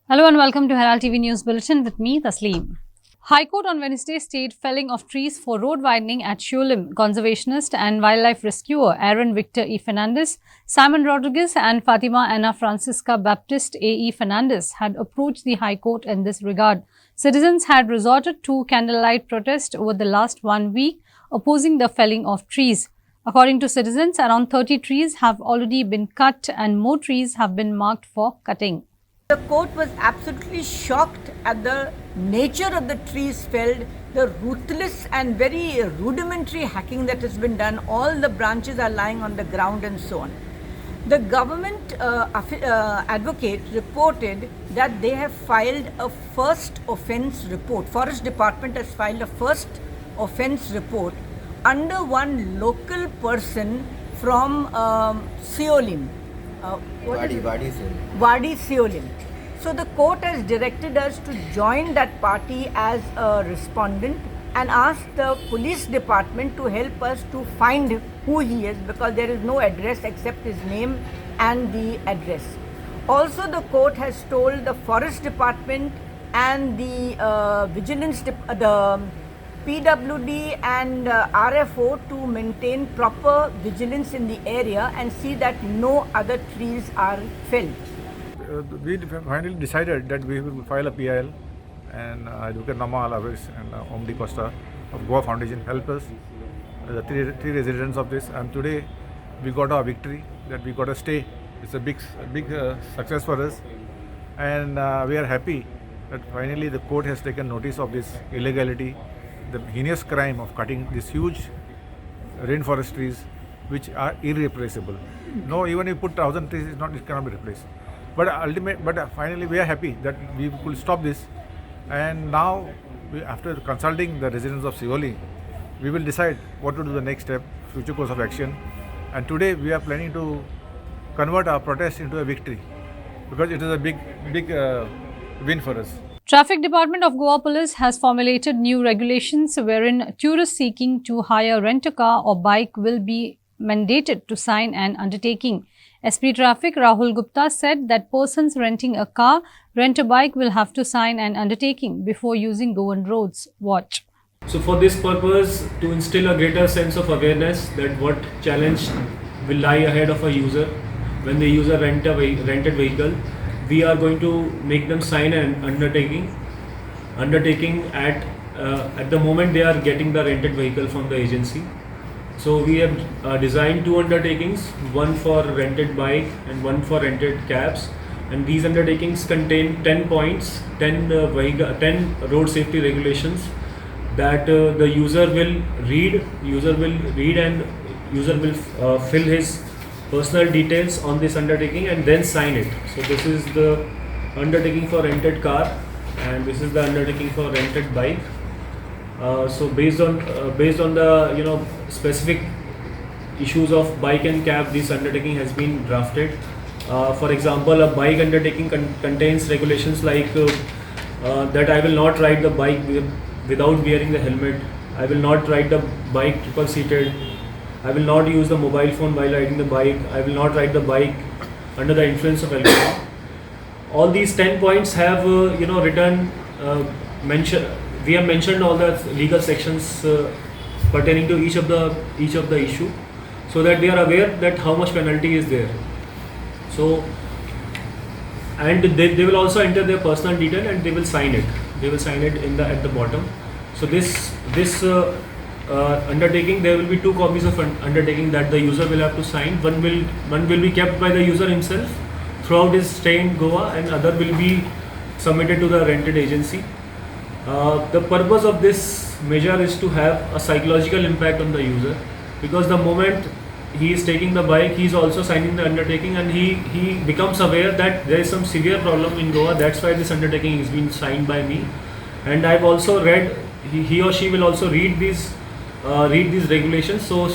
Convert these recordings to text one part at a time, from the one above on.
Hello and welcome to Herald TV News Bulletin with me, Tasleem. High Court on Wednesday stayed felling of trees for road widening at Shulim. Conservationist and wildlife rescuer Aaron Victor E. Fernandez, Simon Rodriguez and Fatima Ana Francisca Baptiste A. E. Fernandez had approached the High Court in this regard. Citizens had resorted to candlelight protest over the last 1 week, opposing the felling of trees. According to citizens, around 30 trees have already been cut and more trees have been marked for cutting. The court was absolutely shocked at the nature of the trees felled, the ruthless and very rudimentary hacking that has been done. All the branches are lying on the ground and so on. The government advocate reported that they have filed a first offence report. Forest Department has filed a first offence report under one local person from Seolim. Wadi Seolim. So the court has directed us to join that party as a respondent and ask the police department to help us to find who he is, because there is no address except his name and the address. Also, the court has told the forest department and the the PWD and RFO to maintain proper vigilance in the area and see that no other trees are felled. We finally decided that we will file a PIL, and Advocate Nama Alavis and Omdi Costa of Goa Foundation help us, the three residents of this, and today we got our victory, that we got a stay. It's a big success for us, and we are happy that finally the court has taken notice of this illegality, the heinous crime of cutting these huge rainforest trees which are irreplaceable. No, even if you put 1,000 trees, it cannot be replaced. But finally we are happy that we could stop this, and now after consulting the residents of Seoli, we will decide what to do the next step, future course of action. And today we are planning to convert our protest into a victory, because it is a big win for us. Traffic Department of Goa Police has formulated new regulations wherein tourists seeking to hire rent a car or bike will be mandated to sign an undertaking. SP Traffic Rahul Gupta said that persons renting a car, rent a bike will have to sign an undertaking before using Goan roads. Watch. So for this purpose, to instill a greater sense of awareness that what challenge will lie ahead of a user when the user rented vehicle, we are going to make them sign an undertaking at the moment they are getting the rented vehicle from the agency. So we have designed two undertakings, one for rented bike and one for rented cabs, and these undertakings contain 10 points, 10 road safety regulations that the user will read and user will fill his personal details on this undertaking and then sign it. So this is the undertaking for rented car and this is the undertaking for rented bike. So based on the specific issues of bike and cab, this undertaking has been drafted. For example, a bike undertaking contains regulations like that I will not ride the bike without wearing the helmet. I will not ride the bike triple seated. I will not use the mobile phone while riding the bike. I will not ride the bike under the influence of alcohol. All these 10 points have we have mentioned all the legal sections pertaining to each of the issue, so that they are aware that how much penalty is there. So, and they will also enter their personal detail and they will sign it. They will sign it at the bottom. So this undertaking, there will be two copies of undertaking that the user will have to sign. One will be kept by the user himself throughout his stay in Goa, and other will be submitted to the rented agency. The purpose of this measure is to have a psychological impact on the user, because the moment he is taking the bike, he is also signing the undertaking, and he becomes aware that there is some severe problem in Goa. That's why this undertaking is being signed by me, and I've also read. He or she will also read these regulations, so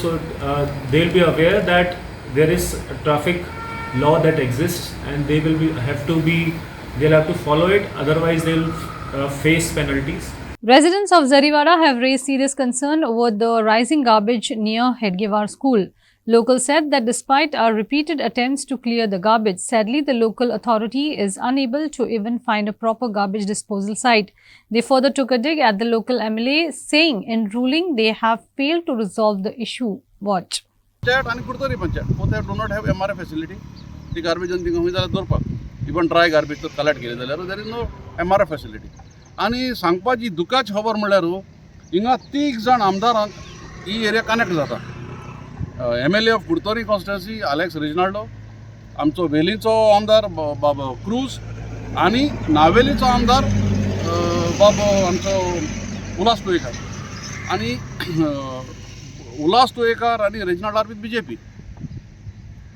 they'll be aware that there is a traffic law that exists, and they'll have to follow it. Otherwise, they'll face penalties. Residents of Zariwara have raised serious concern over the rising garbage near Hedgewar School. Locals said that despite our repeated attempts to clear the garbage, sadly the local authority is unable to even find a proper garbage disposal site. They further took a dig at the local MLA, saying in ruling they have failed to resolve the issue. Watch. Panchayat and Kurtori Panchayat, both do not have MRF facility. The garbage and the even dry garbage to collect there is no MRF facility. आणि सांगपाची दुखाची खबर म्हळ्यार हिंगा 3 जण आमदारांक ही area connect जाता. MLA of Curtorim constituency Alex Reginaldo, आमचो वेलीचो आमदार बाबा क्रूज आणि नावेलीचो आमदार बाबा आमचो उल्हास तुयेकर आणि उल्हास तुयेकर आणि Reginald are with BJP.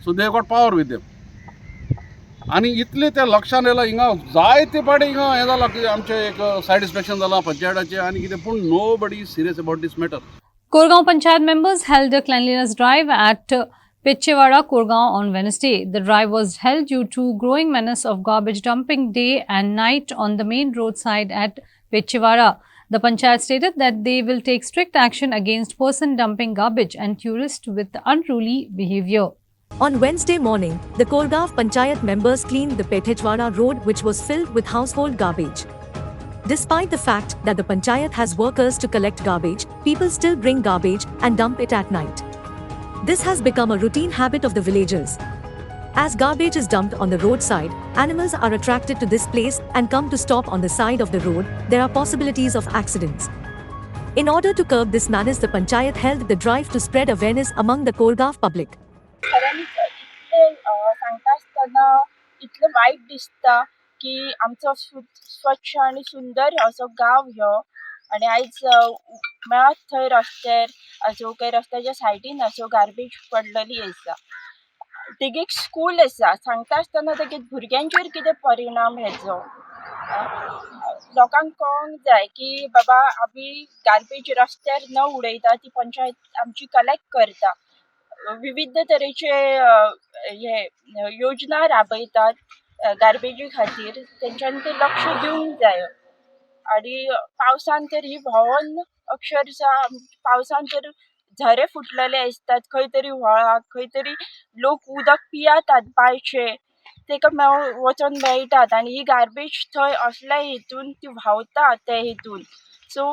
So they got power with them. आणि इतले त्या लक्षान येयला हिंगा जायते पाडे हिंगा हें जालां की आमचें एक सायड इन्स्पेक्शन जालां पंचायताचें आनी कितें पूण nobody serious about this matter. Koregaon Panchayat members held a cleanliness drive at Pichewara, Koregaon on Wednesday. The drive was held due to growing menace of garbage dumping day and night on the main roadside at Pichewara. The Panchayat stated that they will take strict action against person dumping garbage and tourists with unruly behavior. On Wednesday morning, the Koregaon Panchayat members cleaned the Petechwara road, which was filled with household garbage. Despite the fact that the Panchayat has workers to collect garbage, people still bring garbage and dump it at night. This has become a routine habit of the villagers. As garbage is dumped on the roadside, animals are attracted to this place and come to stop on the side of the road. There are possibilities of accidents. In order to curb this menace, the Panchayat held the drive to spread awareness among the Koregaon public. सांगता आसतना इतलें वायट दिसता की आमचो स्वच्छ आनी सुंदर असो गांव ह्यो आनी आयज मेळत थंय रस्त्यार असो काही रस्त्याच्या सायडीन असो गार्बेज पडलेली आसा. तिगेक स्कूल आसा. सांगता आसतना तेगे भुरग्यांचेर कितें परिणाम हेजो लोकांक कळोंक जाय की बाबा आमी गार्बेज रस्त्यार न उडयता ती पंचायत आमची कलेक्ट करता. विविध तरेचे हे योजना राबयतात गार्बेजी खातीर. तेंच्यांनी ते लक्ष दिवंक जाय. आणि पावसान तर ही व्हांवून अक्षरशः पावसान तर झरे फुटलेले आसतात. खंय तरी व्हाळाक खंय तरी लोक उदक पियातात बांयचे तेका वचोन मेळटात आनी ही गार्बेज थंय असल्या हितून ती व्हांवता ते हितून. सो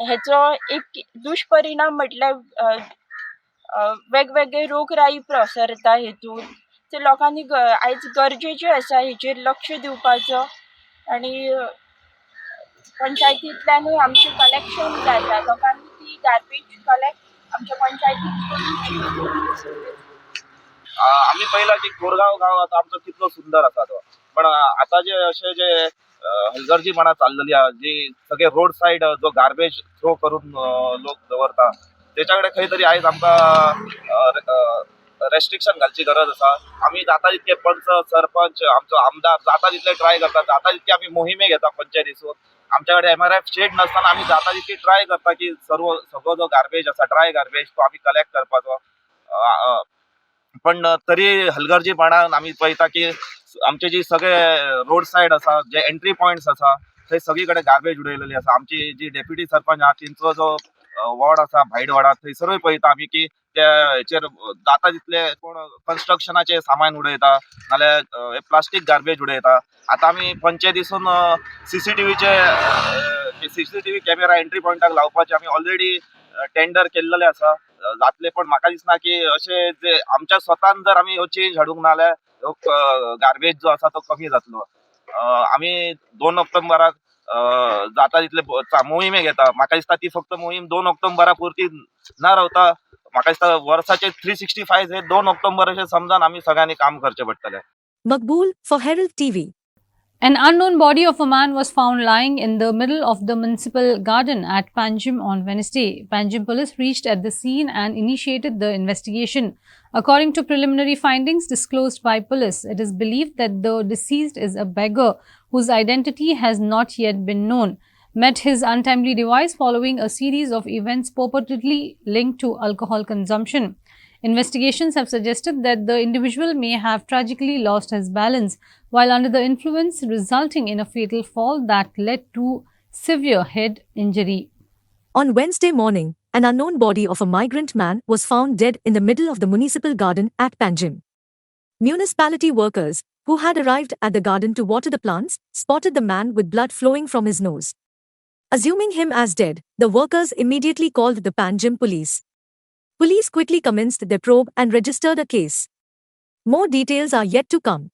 हेचो एक दुश्परिणाम म्हटल्यार वेगवेगळे रोगराई प्रसरता हेतून. ते लोकांनी आयज गरजेचें आसा हेचेर लक्ष दिवपाचो आनी पंचायतींतल्यानूय आमचें कलेक्शन जाता. लोकांनी ती गार्बेज कलेक्ट आमच्या पंचायतींत आम्ही पहिला की कोरगाव गाव आता आमचं कितलो सुंदर असा तो. पण आता जे असे जे हलगर्जीपणा चाललेली आहे, जी सगळे रोड साईड जो गार्बेज थ्रो करून लोक दवरता त्याच्याकडे खंय तरी आयज आमकां रेस्ट्रिक्शन घालची गरज आसा. आम्ही जाता तितके पंच सरपंच आमचो आमदार जाता तितले ट्राय करता. जाता तितके आम्ही मोहिमे घेता पंचायतीसून. आमच्याकडे MRF शेड नसताना आम्ही जाता तितके ट्राय करता की सगळो जो गार्बेज आसा ड्राय गार्बेज तो आम्ही कलेक्ट करपाचो. पण तरी हलगर्जीपणान आम्ही पळयता की आमचे जी सगळे रोड साईड आसा जे एंट्री पॉइंट्स आसा थंय सगळीकडे गार्बेज उडयलेली आसा. आमची जी डेप्युटी सरपंच आहा तेंचो जो वॉर्ड आसा भायड वाडार थंयसरूय पळयता आमी की हेचेर जाता तितले कोण कन्स्ट्रक्शनाचे सामान उडयता नाल्यार प्लास्टीक गार्बेज उडयता. आतां आमी पंचायतीसून CCTV कॅमेरा एंट्री पॉइंटाक लावपाचे आमी ऑलरेडी टेंडर केल्लेले आसा. जातले पण म्हाका दिसना की अशे जे आमच्या स्वतान जर आमी हो चेंज हाडूंक ना जाल्यार गार्बेज जो आसा तो कमी जातलो. आमी 2 ऑक्टोबराक जाता तितले मोहिमे घेता. म्हाका दिसता ती फक्त मोहीम 2 ऑक्टोबरा पुरती ना रावता. म्हाका दिसता वर्साचे 365 हे 2 ऑक्टोबर अशें समजान आमी सगळ्यांनी काम करचें पडटलें. Maqbool for Herald TV. An unknown body of a man was found lying in the middle of the municipal garden at Panim on Wednesday. Panim police reached at the scene and initiated the investigation. According to preliminary findings disclosed by police, it is believed that the deceased is a beggar whose identity has not yet been known. Met his untimely demise following a series of events purportedly linked to alcohol consumption. Investigations have suggested that the individual may have tragically lost his balance while under the influence, resulting in a fatal fall that led to severe head injury. On Wednesday morning, an unknown body of a migrant man was found dead in the middle of the municipal garden at Panjim. Municipality workers, who had arrived at the garden to water the plants, spotted the man with blood flowing from his nose. Assuming him as dead, the workers immediately called the Panjim police. Police quickly commenced their probe and registered a case. More details are yet to come.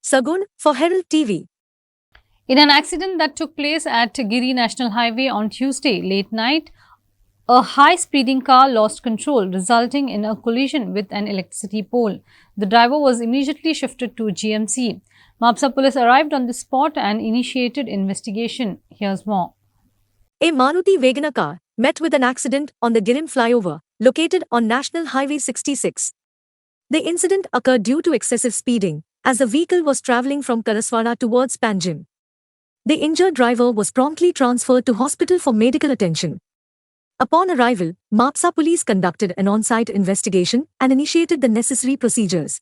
Sagun for Herald TV. In an accident that took place at Giri National Highway on Tuesday late night, a high-speeding car lost control, resulting in a collision with an electricity pole. The driver was immediately shifted to GMC. Mapsa police arrived on the spot and initiated investigation. Here's more. A Maruti Wagoner car met with an accident on the Girim flyover, located on National Highway 66. The incident occurred due to excessive speeding, as the vehicle was travelling from Karaswara towards Panjim. The injured driver was promptly transferred to hospital for medical attention. Upon arrival, Mapsa police conducted an on-site investigation and initiated the necessary procedures.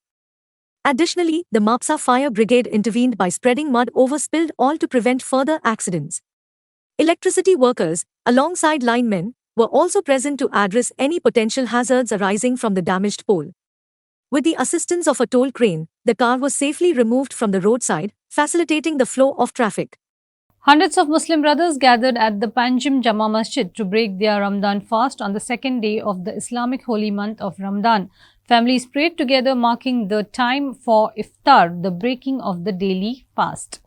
Additionally, the Mapsa fire brigade intervened by spreading mud over spilled oil to prevent further accidents. Electricity workers, alongside linemen, were also present to address any potential hazards arising from the damaged pole. With the assistance of a toll crane, the car was safely removed from the roadside, facilitating the flow of traffic. Hundreds of Muslim brothers gathered at the Panjim Jama Masjid to break their Ramadan fast on the second day of the Islamic holy month of Ramadan. Families prayed together, marking the time for iftar, the breaking of the daily fast.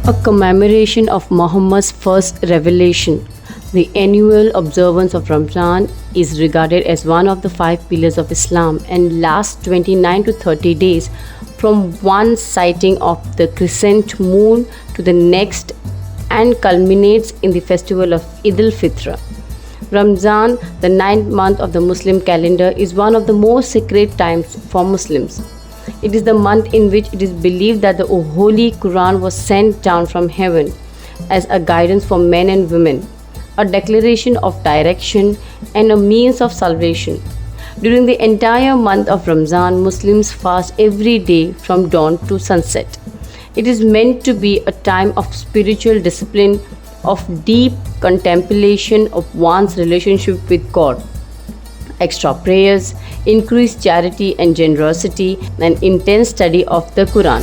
A commemoration of Muhammad's first revelation. The annual observance of Ramadan is regarded as one of the 5 pillars of Islam and lasts 29 to 30 days from one sighting of the crescent moon to the next and culminates in the festival of Eid al-Fitr. Ramadan, the 9th month of the Muslim calendar, is one of the most sacred times for Muslims. It is the month in which it is believed that the Holy Quran was sent down from heaven as a guidance for men and women, a declaration of direction and a means of salvation. During the entire month of Ramadan, Muslims fast every day from dawn to sunset. It is meant to be a time of spiritual discipline, of deep contemplation of one's relationship with God, extra prayers, increased charity and generosity, and intense study of the Quran.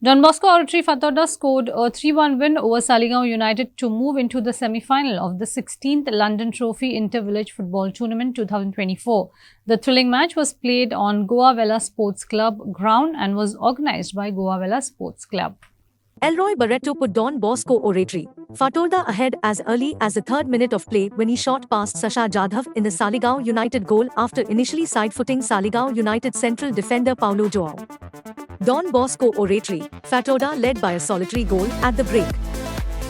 Don Bosco Oratory Fatorda scored a 3-1 win over Saligaon United to move into the semi-final of the 16th London Trophy Inter-Village Football Tournament 2024. The thrilling match was played on Goa Vela Sports Club ground and was organised by Goa Vela Sports Club. Elroy Barreto put Don Bosco Oratory Fatorda ahead as early as the 3rd minute of play when he shot past Sasha Jadhav in the Saligaon United goal after initially side-footing Saligaon United central defender Paulo Joao. Don Bosco Oratory Fatorda led by a solitary goal at the break.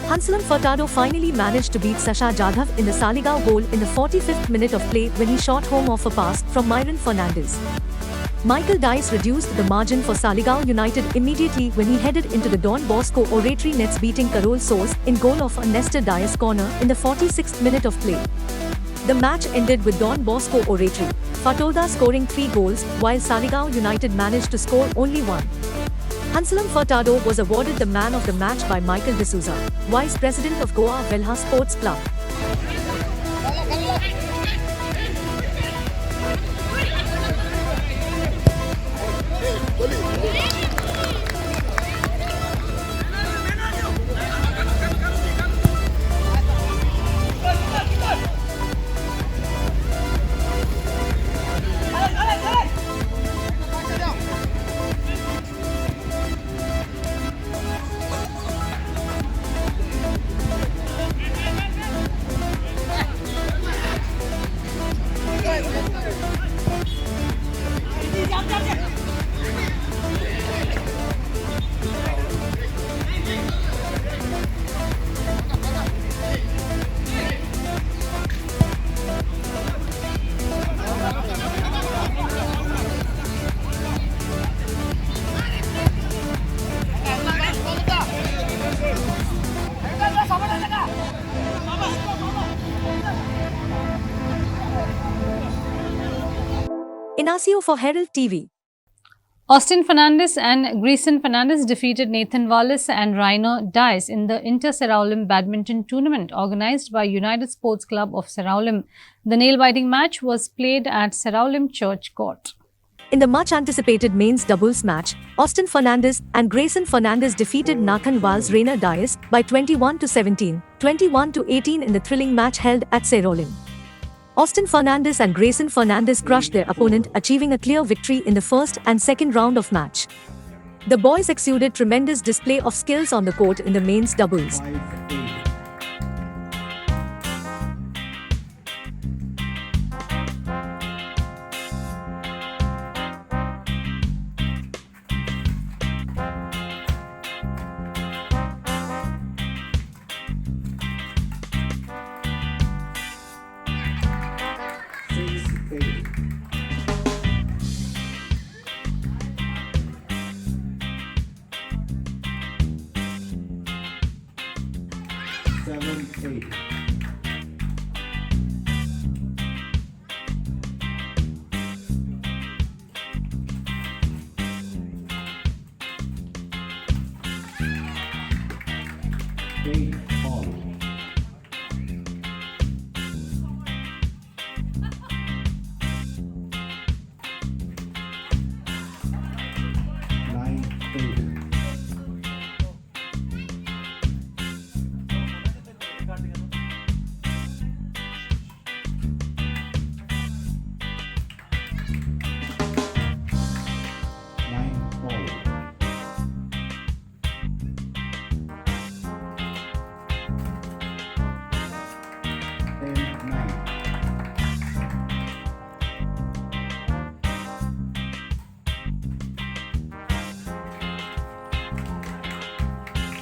Hansalam Furtado finally managed to beat Sasha Jadhav in the Saligaon goal in the 45th minute of play when he shot home off a pass from Myron Fernandez. Michael Dice reduced the margin for Saligaon United immediately when he headed into the Don Bosco Oratory nets, beating Carol Soares in goal off a Nestor Dias corner in the 46th minute of play. The match ended with Don Bosco Oratory Fatorda scoring 3 goals while Saligaon United managed to score only 1. Hansalam Furtado was awarded the man of the match by Michael D'Souza, Vice President of Goa Velha Sports Club. Inacio for Herald TV. Austin Fernandez and Grayson Fernandez defeated Nathan Wallace and Rainer Dice in the Inter-Seraulim badminton tournament organized by United Sports Club of Seraulim. The nail-biting match was played at Seraulim Church Court. In the much-anticipated men's doubles match, Austin Fernandez and Grayson Fernandez defeated Nathan Wallace Rainer Dias by 21-17, 21-18 in the thrilling match held at Seraulim. Austin Fernandez and Grayson Fernandez crushed their opponent, achieving a clear victory in the first and second round of match. The boys exuded tremendous display of skills on the court in the men's doubles.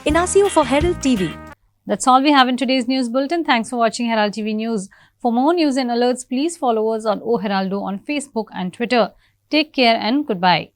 Inacio for Herald TV. That's all we have in today's news bulletin. Thanks for watching Herald TV News. For more news and alerts, please follow us on O Heraldo on Facebook and Twitter. Take care and goodbye.